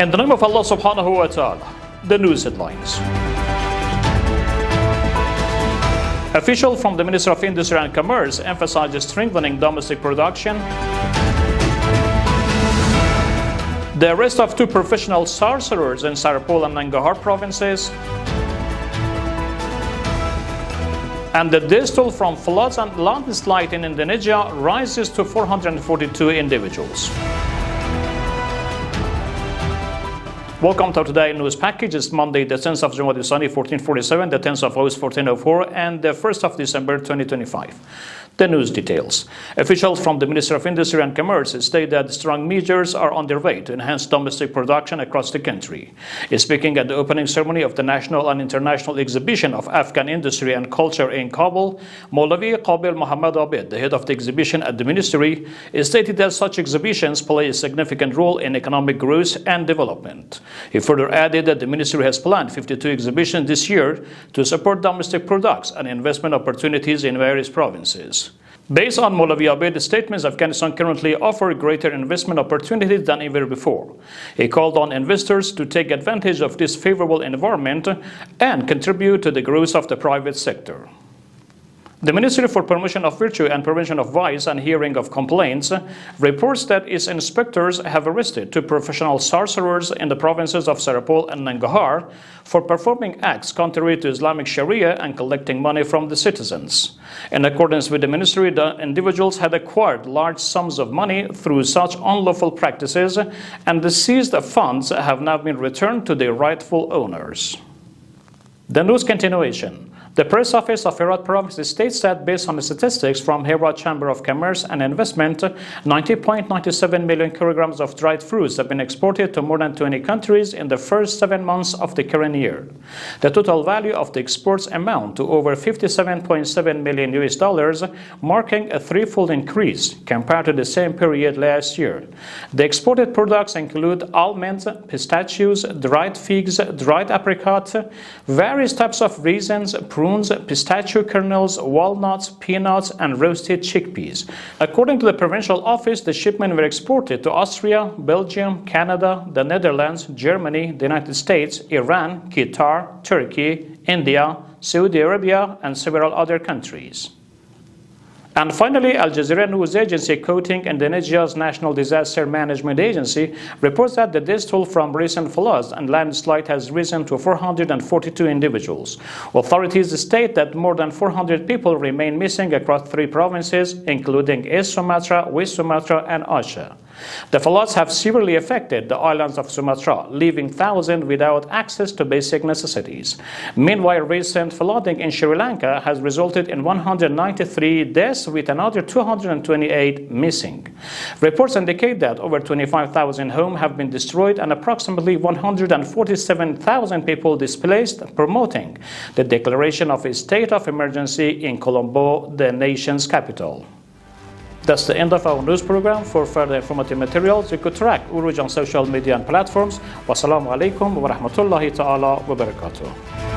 In the name of Allah subhanahu wa ta'ala, the news headlines. Official from the Ministry of Industry and Commerce emphasizes strengthening domestic production. The arrest of 2 professional sorcerers in Saripol and Nangarhar provinces. And the death toll from floods and landslide in Indonesia rises to 442 individuals. Welcome to today's news package. It's Monday, the 10th of Jumada Thani 1447, the 10th of August 1404, and the 1st of December 2025. The news details. Officials from the Ministry of Industry and Commerce state that strong measures are underway to enhance domestic production across the country. Speaking at the opening ceremony of the national and international exhibition of Afghan industry and culture in Kabul, Maulavi Qabil Muhammad Abid, the head of the exhibition at the ministry, stated that such exhibitions play a significant role in economic growth and development. He further added that the ministry has planned 52 exhibitions this year to support domestic products and investment opportunities in various provinces. Based on Maulavi Abed's statements, Afghanistan currently offers greater investment opportunities than ever before. He called on investors to take advantage of this favorable environment and contribute to the growth of the private sector. The Ministry for Promotion of Virtue and Prevention of Vice and Hearing of Complaints reports that its inspectors have arrested 2 professional sorcerers in the provinces of Saripol and Nangarhar for performing acts contrary to Islamic Sharia and collecting money from the citizens. In accordance with the ministry, the individuals had acquired large sums of money through such unlawful practices, and the seized funds have now been returned to their rightful owners. The news continuation. The press office of Herat province states that based on the statistics from Herat Chamber of Commerce and Investment, 90.97 million kilograms of dried fruits have been exported to more than 20 countries in the first 7 months of the current year. The total value of the exports amount to over $57.7 million US, marking a 3-fold increase compared to the same period last year. The exported products include almonds, pistachios, dried figs, dried apricots, various types of raisins, prunes, pistachio kernels, walnuts, peanuts, and roasted chickpeas. According to the provincial office, the shipments were exported to Austria, Belgium, Canada, the Netherlands, Germany, the United States, Iran, Qatar, Turkey, India, Saudi Arabia, and several other countries. And finally, Al Jazeera news agency quoting Indonesia's National Disaster Management Agency reports that the death toll from recent floods and landslide has risen to 442 individuals. Authorities state that more than 400 people remain missing across 3 provinces, including East Sumatra, West Sumatra, and Aceh. The floods have severely affected the islands of Sumatra, leaving thousands without access to basic necessities. Meanwhile, recent flooding in Sri Lanka has resulted in 193 deaths, with another 228 missing. Reports indicate that over 25,000 homes have been destroyed and approximately 147,000 people displaced, promoting the declaration of a state of emergency in Colombo, the nation's capital. That's the end of our news program. For further informative materials, you could track Urooj on social media and platforms. Wassalamu alaikum wa rahmatullahi ta'ala wa barakatuh.